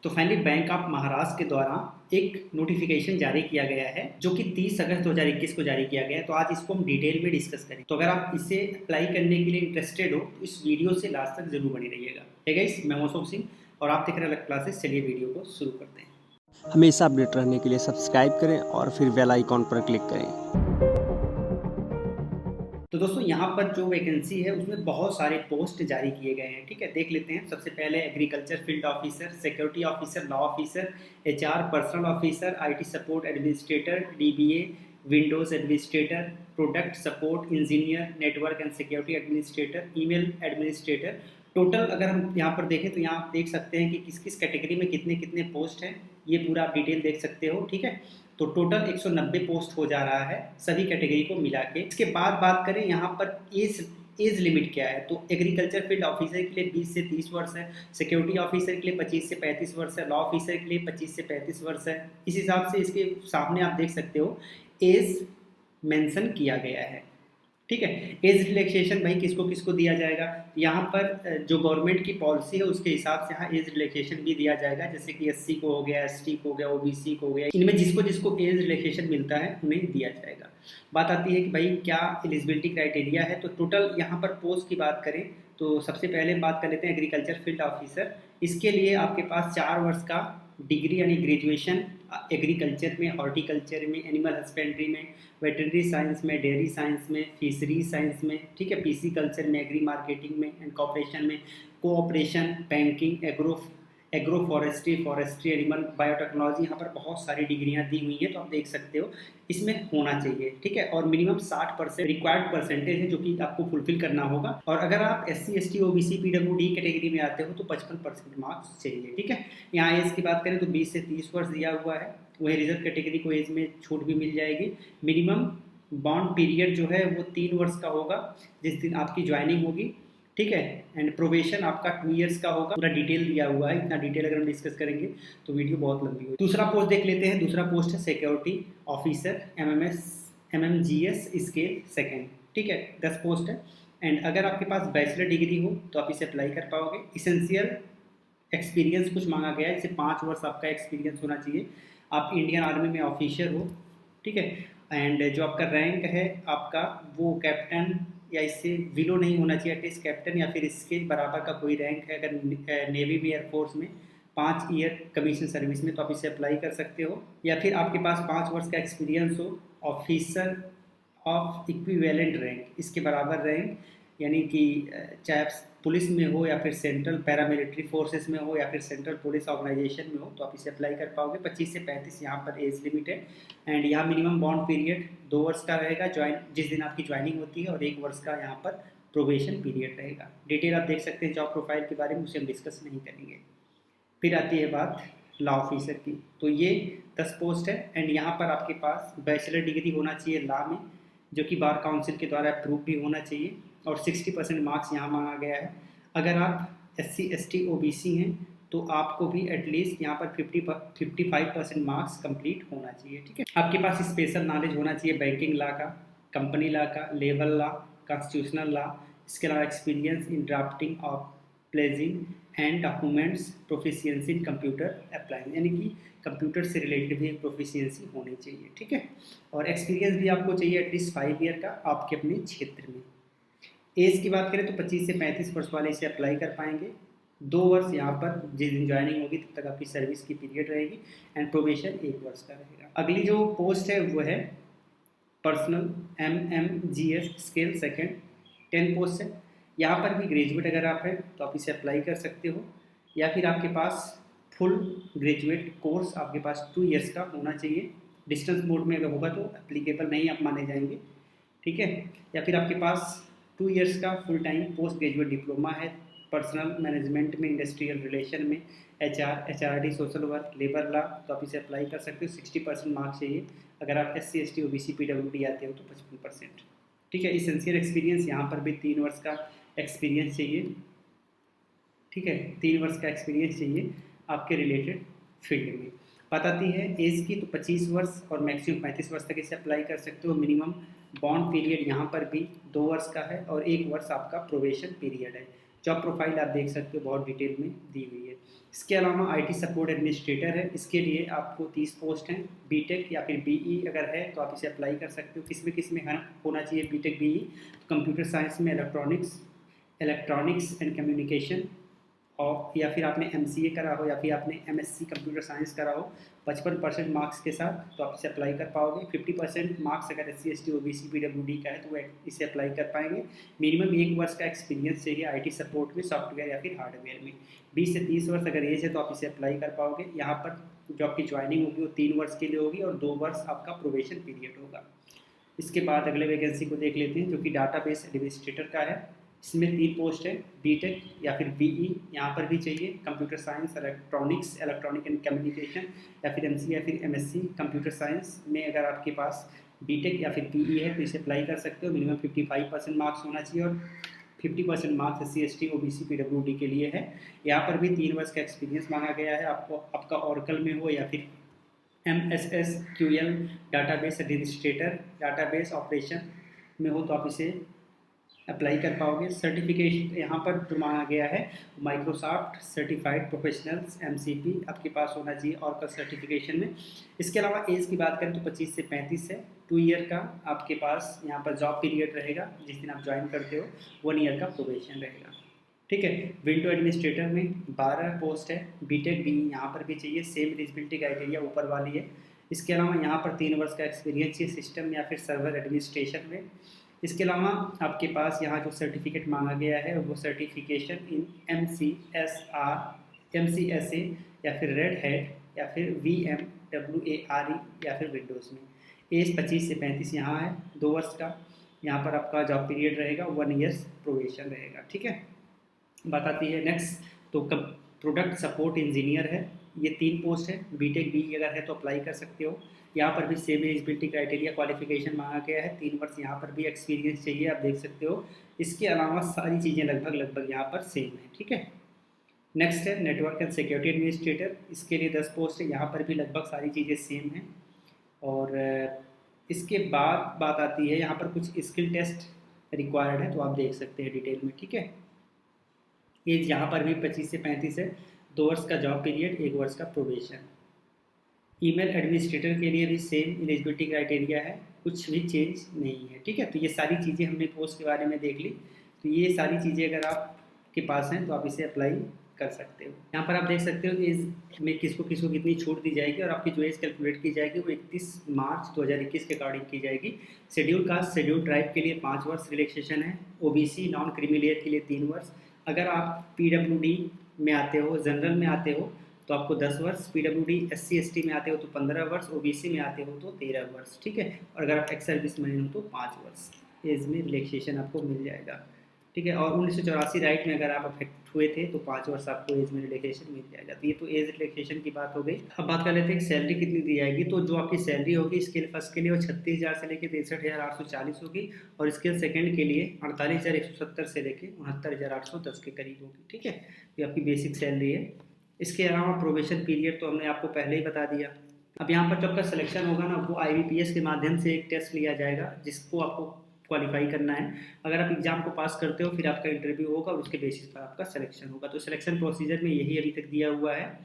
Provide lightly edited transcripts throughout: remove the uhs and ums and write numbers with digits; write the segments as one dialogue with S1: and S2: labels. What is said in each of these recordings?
S1: तो finally bank of Maharashtra के द्वारा एक नोटिफिकेशन जारी किया गया है जो कि 30 अगस्त 2021 को जारी किया गया है। तो आज इसको हम डिटेल में डिस्कस करें। तो अगर आप इसे अप्लाई करने के लिए इंटरेस्टेड हो तो इस वीडियो से लास्ट तक जरूर बने रहिएगा। हे गाइस, मैं मौसम सिंह और आप देख रहे हैं अलग क्लासेस। चलिए वीडियो को शुरू करते हैं।
S2: हमेशा अपडेट रहने के लिए सब्सक्राइब करें और फिर बेल आइकॉन पर क्लिक करें।
S1: तो दोस्तों, यहाँ पर जो वैकेंसी है उसमें बहुत सारे पोस्ट जारी किए गए हैं। ठीक है, देख लेते हैं। सबसे पहले agriculture field officer, security officer, law officer, HR personal officer, IT support administrator, dBA, Windows administrator, product support engineer, network and security administrator, email administrator. Total अगर हम यहाँ पर देखें तो यहाँ आप देख सकते हैं कि किस किस कैटेगरी में कितने कितने पोस्ट हैं। ये पूरा आप डिटेल देख सकते हो। ठीक है, तो टोटल 190 पोस्ट हो जा रहा है सभी कैटेगरी को मिला के। इसके बाद बात करें यहाँ पर एज लिमिट क्या है, तो एग्रीकल्चर फील्ड ऑफिसर के लिए 20 से 30 वर्ष है, सिक्योरिटी ऑफिसर के लिए 25 से 35 वर्ष है, लॉ ऑफिसर के लिए 25 से 35 वर्ष है। इस हिसाब से इसके सामने आप देख सकते हो एज मेंशन किया गया है। ठीक है, एज रिलैक्सेशन भाई किसको किसको दिया जाएगा, यहाँ पर जो गवर्नमेंट की पॉलिसी है उसके हिसाब से यहाँ एज रिलैक्सेशन भी दिया जाएगा। जैसे कि एससी को हो गया, एसटी को हो गया, ओबीसी को हो गया, इनमें जिसको जिसको एज रिलैक्सेशन मिलता है उन्हें दिया जाएगा। बात आती है कि भाई क्या एलिजिबिलिटी क्राइटेरिया है। तो टोटल यहाँ पर पोस्ट की बात करें तो सबसे पहले बात कर लेते हैं एग्रीकल्चर फील्ड ऑफिसर। इसके लिए आपके पास 4 वर्ष का डिग्री यानी ग्रेजुएशन एग्रीकल्चर में, हॉर्टिकल्चर में, एनिमल हस्बेंड्री में, वेटरनरी साइंस में, डेयरी साइंस में, फिशरी साइंस में, ठीक है, पीसी कल्चर में, एग्री मार्केटिंग में एंड कॉपरेशन में, cooperation, banking, agro forestry, forestry, animal biotechnology. यहाँ पर बहुत सारी डिग्रियाँ दी हुई हैं, तो आप देख सकते हो इसमें होना चाहिए। ठीक है, और मिनिमम 60% रिक्वायर्ड परसेंटेज है जो कि आपको फुलफिल करना होगा। और अगर आप SC, ST, OBC, PWD category में आते हो तो 55% मार्क्स चाहिए। ठीक है, यहाँ एज की बात करें तो 20 से 30 वर्ष दिया हुआ है। वही रिजर्व कैटेगरी को एज में छूट भी मिल जाएगी। मिनिमम बॉन्ड पीरियड जो है वो 3 वर्ष का होगा जिस दिन आपकी ज्वाइनिंग होगी। ठीक है, एंड प्रोबेशन आपका 2 इयर्स का होगा। पूरा डिटेल दिया हुआ है। इतना डिटेल अगर हम डिस्कस करेंगे तो वीडियो बहुत लंबी होगी। दूसरा पोस्ट देख लेते हैं। दूसरा पोस्ट है security officer, MMGS scale second. ठीक है, 10 पोस्ट है। एंड अगर आपके पास बैचलर डिग्री हो तो आप इसे अप्लाई कर पाओगे। इसेंशियल एक्सपीरियंस कुछ मांगा गया है, जैसे 5 वर्ष आपका एक्सपीरियंस होना चाहिए। आप इंडियन आर्मी में ऑफिसर हो। ठीक है, एंड जो आपका रैंक है आपका वो कैप्टन या इससे बिलो नहीं होना चाहिए, एटलीस्ट कैप्टन या फिर इसके बराबर का कोई रैंक है। अगर नेवी में, एयरफोर्स में 5 ईयर कमीशन सर्विस में, तो आप इसे अप्लाई कर सकते हो। या फिर आपके पास 5 वर्ष का एक्सपीरियंस हो ऑफिसर ऑफ इक्विवेलेंट रैंक, इसके बराबर रैंक, यानी कि चाहे आप पुलिस में हो या फिर सेंट्रल पैरामिलिट्री फोर्सेस में हो या फिर सेंट्रल पुलिस ऑर्गेनाइजेशन में हो, तो आप इसे अप्लाई कर पाओगे। 25 से 35 यहाँ पर एज लिमिट है। एंड यहाँ मिनिमम बॉन्ड पीरियड 2 वर्ष का रहेगा जिस दिन आपकी ज्वाइनिंग होती है, और 1 वर्ष का यहाँ पर प्रोबेशन पीरियड रहेगा। डिटेल आप देख सकते हैं जॉब प्रोफाइल के बारे में, उसे हम डिस्कस नहीं करेंगे। फिर आती है बात लॉ ऑफिसर की। तो ये 10 पोस्ट है। एंड यहाँ पर आपके पास बैचलर डिग्री होना चाहिए लॉ में, जो कि बार काउंसिल के द्वारा अप्रूव भी होना चाहिए। और 60% मार्क्स यहाँ मांगा गया है। अगर आप SC, ST, OBC हैं तो आपको भी एटलीस्ट यहाँ पर 55% मार्क्स कंप्लीट होना चाहिए। ठीक है, आपके पास स्पेशल नॉलेज होना चाहिए बैंकिंग लॉ का, कंपनी लॉ का, लेबर लॉ, कॉन्स्टिट्यूशनल लॉ। इसके अलावा experience in drafting of pledging and documents, proficiency in computer applying, यानी कि कंप्यूटर से रिलेटेड भी एक प्रोफिशिएंसी होनी चाहिए। ठीक है, और एक्सपीरियंस भी आपको चाहिए एटलीस्ट 5 ईयर का आपके अपने क्षेत्र में। एज की बात करें तो 25 से 35 वर्ष वाले इसे अप्लाई कर पाएंगे। 2 वर्ष यहाँ पर जिस दिन ज्वाइनिंग होगी तब तक आपकी सर्विस की पीरियड रहेगी। एंड प्रोबेशन 1 वर्ष का रहेगा। अगली जो पोस्ट है वो है personal MMGS scale second, 10 post है। यहाँ पर भी ग्रेजुएट अगर आप हैं तो आप इसे अप्लाई कर सकते हो, या फिर आपके पास फुल ग्रेजुएट कोर्स आपके पास 2 इयर्स का होना चाहिए। डिस्टेंस मोड में अगर होगा तो एप्लीकेबल नहीं आप माने जाएंगे। ठीक है, या फिर आपके पास 2 इयर्स का full time post graduate diploma है पर्सनल मैनेजमेंट में, इंडस्ट्रियल रिलेशन में, HRD, social work, labour law, तो आप इसे अप्लाई कर सकते हो। 60% मार्क्स चाहिए। अगर आप SC, ST, OBC, PWD आते हो तो 55%। ठीक है, इसेंशियल एक्सपीरियंस यहाँ पर भी 3 वर्ष का एक्सपीरियंस चाहिए। ठीक है, 3 वर्ष का एक्सपीरियंस चाहिए आपके रिलेटेड फील्ड में। बात आती है एज की, तो 25 वर्ष और मैक्सिमम 35 वर्ष तक इसे अप्लाई कर सकते हो। मिनिमम बॉन्ड पीरियड यहाँ पर भी 2 वर्ष का है और 1 वर्ष आपका प्रोबेशन पीरियड है। जॉब प्रोफाइल आप देख सकते हो बहुत डिटेल में दी हुई है। इसके अलावा आईटी सपोर्ट एडमिनिस्ट्रेटर है, इसके लिए आपको 30 पोस्ट हैं। बीटेक या फिर बीई अगर है तो आप इसे अप्लाई कर सकते हो। किस में होना चाहिए बीटेक बीई? तो कंप्यूटर साइंस में इलेक्ट्रॉनिक्स एंड कम्युनिकेशन, और या फिर आपने एमसीए करा हो या फिर आपने एमएससी कंप्यूटर साइंस करा हो 55% मार्क्स के साथ, तो आप इसे अप्लाई कर पाओगे। 50% मार्क्स अगर SC ST OBC PWD का है तो वह इसे अप्लाई कर पाएंगे। मिनिमम 1 वर्ष का एक्सपीरियंस चाहिए आईटी सपोर्ट में, सॉफ्टवेयर या फिर हार्डवेयर में। 20 से 30 वर्ष अगर एज है तो आप इसे अप्लाई कर पाओगे। यहाँ पर जो आपकी ज्वाइनिंग होगी वो 3 वर्ष के लिए होगी और 2 वर्ष आपका प्रोबेशन पीरियड होगा। इसके बाद अगले वैकेंसी को देख लेते हैं जो कि डाटाबेस एडमिनिस्ट्रेटर का है। इसमें 3 पोस्ट है, बीटेक या फिर बीई यहाँ पर भी चाहिए। Computer science, electronic and communication या फिर एमसी या फिर एमएससी कंप्यूटर साइंस में अगर आपके पास बीटेक या फिर बीई है तो इसे अप्लाई कर सकते हो। मिनिमम 55% मार्क्स होना चाहिए और 50% marks SC ST OBC PWD के लिए है। यहाँ पर भी 3 वर्ष का एक्सपीरियंस मांगा गया है। आपको आपका ऑरेकल में हो या फिर MSS QL database administrator, database operation में हो तो आप इसे अप्लाई कर पाओगे। सर्टिफिकेशन यहाँ पर जो मांगा गया है माइक्रोसॉफ्ट सर्टिफाइड प्रोफेशनल्स MCP आपके पास होना चाहिए ऑरेकल सर्टिफिकेशन में। इसके अलावा एज की बात करें तो 25 से 35 है। 2 ईयर का आपके पास यहाँ पर जॉब पीरियड रहेगा, जिस दिन आप ज्वाइन करते हो 1 ईयर का प्रोबेशन रहेगा। ठीक है। विंडो एडमिनिस्ट्रेटर में 12 पोस्ट है। बीटेक बी यहाँ पर भी चाहिए, सेम एलिजिबिलिटी क्राइटेरिया ऊपर वाली है। इसके अलावा यहाँ पर 3 वर्ष का एक्सपीरियंस चाहिए सिस्टम या फिर सर्वर एडमिनिस्ट्रेशन में। इसके अलावा आपके पास यहाँ जो सर्टिफिकेट मांगा गया है वो सर्टिफिकेशन इन MCSA या फिर रेड हैट या फिर VMware या फिर विंडोज़ में। एज 25 से 35 यहाँ है, 2 वर्ष का यहाँ पर आपका जॉब पीरियड रहेगा, 1 ईयर्स प्रोबेशन रहेगा। ठीक है। बात आती है नेक्स्ट तो प्रोडक्ट सपोर्ट इंजीनियर है। ये 3 पोस्ट है। बीटेक बी अगर है तो अप्लाई कर सकते हो। यहाँ पर भी सेम एलिजिबिलिटी क्राइटेरिया क्वालिफिकेशन मांगा गया है, 3 वर्ष यहाँ पर भी एक्सपीरियंस चाहिए, आप देख सकते हो। इसके अलावा सारी चीज़ें लगभग यहाँ पर सेम है। ठीक है। नेक्स्ट है नेटवर्क एंड सिक्योरिटी एडमिनिस्ट्रेटर, इसके लिए 10 पोस्ट है। यहाँ पर भी लगभग सारी चीज़ें सेम हैं। और इसके बाद बात आती है यहाँ पर कुछ स्किल टेस्ट रिक्वायर्ड है, तो आप देख सकते हैं डिटेल में। ठीक है। एज यहाँ पर भी 25 से 35 है, 2 वर्ष का जॉब पीरियड, 1 वर्ष का प्रोबेशन। ईमेल एडमिनिस्ट्रेटर के लिए भी सेम एलिजिबिलिटी क्राइटेरिया है, कुछ भी चेंज नहीं है। ठीक है। तो ये सारी चीज़ें हमने पोस्ट के बारे में देख ली। तो ये सारी चीज़ें अगर आपके पास हैं तो आप इसे अप्लाई कर सकते हो। यहाँ पर आप देख सकते हो एज में किसको कितनी छूट दी जाएगी और आपकी जो एज कैलकुलेट की जाएगी वो 31 मार्च 2021 के अकॉर्डिंग की जाएगी। शेड्यूल कास्ट शेड्यूल ट्राइब के लिए 5 वर्ष रिलैक्सेशन है। OBC नॉन क्रीमी लेयर के लिए 3 वर्ष। अगर आप PWD में आते हो, जनरल में आते हो तो आपको 10 वर्ष, PWD SC ST में आते हो तो 15 वर्ष, OBC में आते हो तो 13 वर्ष। ठीक है। और अगर आप एक्स सर्विस मैन हो तो 5 वर्ष एज में रिलैक्सेशन आपको मिल जाएगा। ठीक है। और 1984 राइट में अगर आप अफेक्ट हुए थे तो 5 वर्ष आपको एज में रिलैक्सेशन मिल जाएगा। तो ये तो एज रिलैक्सेशन की बात हो गई। अब बात कर लेते हैं कि सैलरी कितनी दी जाएगी। तो जो आपकी सैलरी होगी स्केल फर्स्ट के लिए वो 36,000 से लेकर 63,840 होगी और स्केल सेकंड के लिए 48,170 से लेकर 69,810 के करीब होगी। ठीक है। ये आपकी बेसिक सैलरी है। इसके अलावा प्रोबेशन पीरियड तो हमने आपको पहले ही बता दिया। अब यहाँ पर जब आपका सिलेक्शन होगा ना वो IBPS के माध्यम से एक टेस्ट लिया जाएगा जिसको आपको क्वालिफाई करना है। अगर आप एग्जाम को पास करते हो फिर आपका इंटरव्यू होगा और उसके बेसिस पर आपका सिलेक्शन होगा। तो सिलेक्शन प्रोसीजर में यही अभी तक दिया हुआ है।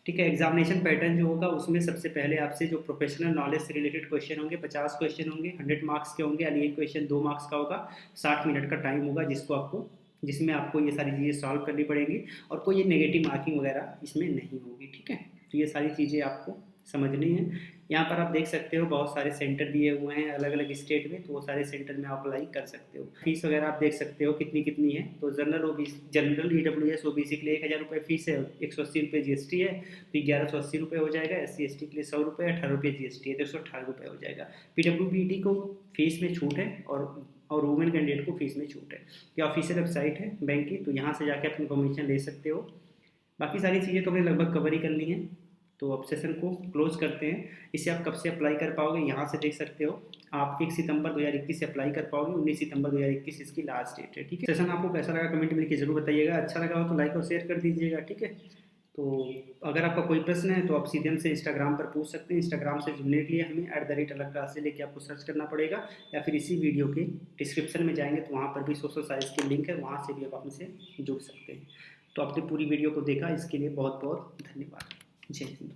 S1: ठीक है। एग्जामिनेशन पैटर्न जो होगा उसमें सबसे पहले आपसे जो प्रोफेशनल नॉलेज से रिलेटेड क्वेश्चन होंगे 50 क्वेश्चन होंगे, 100 मार्क्स के होंगे। यानी एक क्वेश्चन 2 मार्क्स का होगा, 60 मिनट का टाइम होगा जिसमें आपको ये सारी चीज़ें सॉल्व करनी पड़ेंगी और कोई ये नेगेटिव मार्किंग वगैरह इसमें नहीं होगी। ठीक है। तो ये सारी चीज़ें आपको समझनी है। यहाँ पर आप देख सकते हो बहुत सारे सेंटर दिए हुए हैं अलग अलग स्टेट में, तो वो सारे सेंटर में आप अप्लाई कर सकते हो। फीस वगैरह आप देख सकते हो कितनी है। तो जनरल EWS OBC के लिए 1,000 रुपये फीस है, 180 रुपये GST है तो 1180 रुपये हो जाएगा। SC ST के लिए 100 रुपये, 18 रुपये GST है तो 118 रुपये हो जाएगा। PWD को फीस में छूट है और वुमेन कैंडिडेट को फीस में छूट है। ये ऑफिशियल वेबसाइट है बैंक की, तो यहाँ से जाके आप इन्फॉर्मेशन ले सकते हो। बाकी सारी चीज़ें तो हमें लगभग कवर ही करनी है। तो अब सेशन को क्लोज करते हैं। इसे आप कब से अप्लाई कर पाओगे यहाँ से देख सकते हो। आप 1 सितंबर 2021 से अप्लाई कर पाओगे, 19 सितंबर 2021 इसकी लास्ट डेट है। ठीक है। सेशन आपको कैसा लगा कमेंट में लिखिए जरूर बताइएगा। अच्छा लगा हो तो लाइक और शेयर कर दीजिएगा। ठीक है। तो अगर आपका कोई प्रश्न है तो आप सीधे हमसे इंस्टाग्राम पर पूछ सकते हैं। इंस्टाग्राम से जुड़ने के लिए हमें @अलग क्लास से लेके आपको सर्च करना पड़ेगा या फिर इसी वीडियो के डिस्क्रिप्शन में जाएंगे तो वहाँ पर भी सोशल साइंस की लिंक है, वहाँ से भी आप हमसे जुड़ सकते हैं। तो आपने पूरी वीडियो को देखा, इसके लिए बहुत बहुत धन्यवाद। जय हिंद।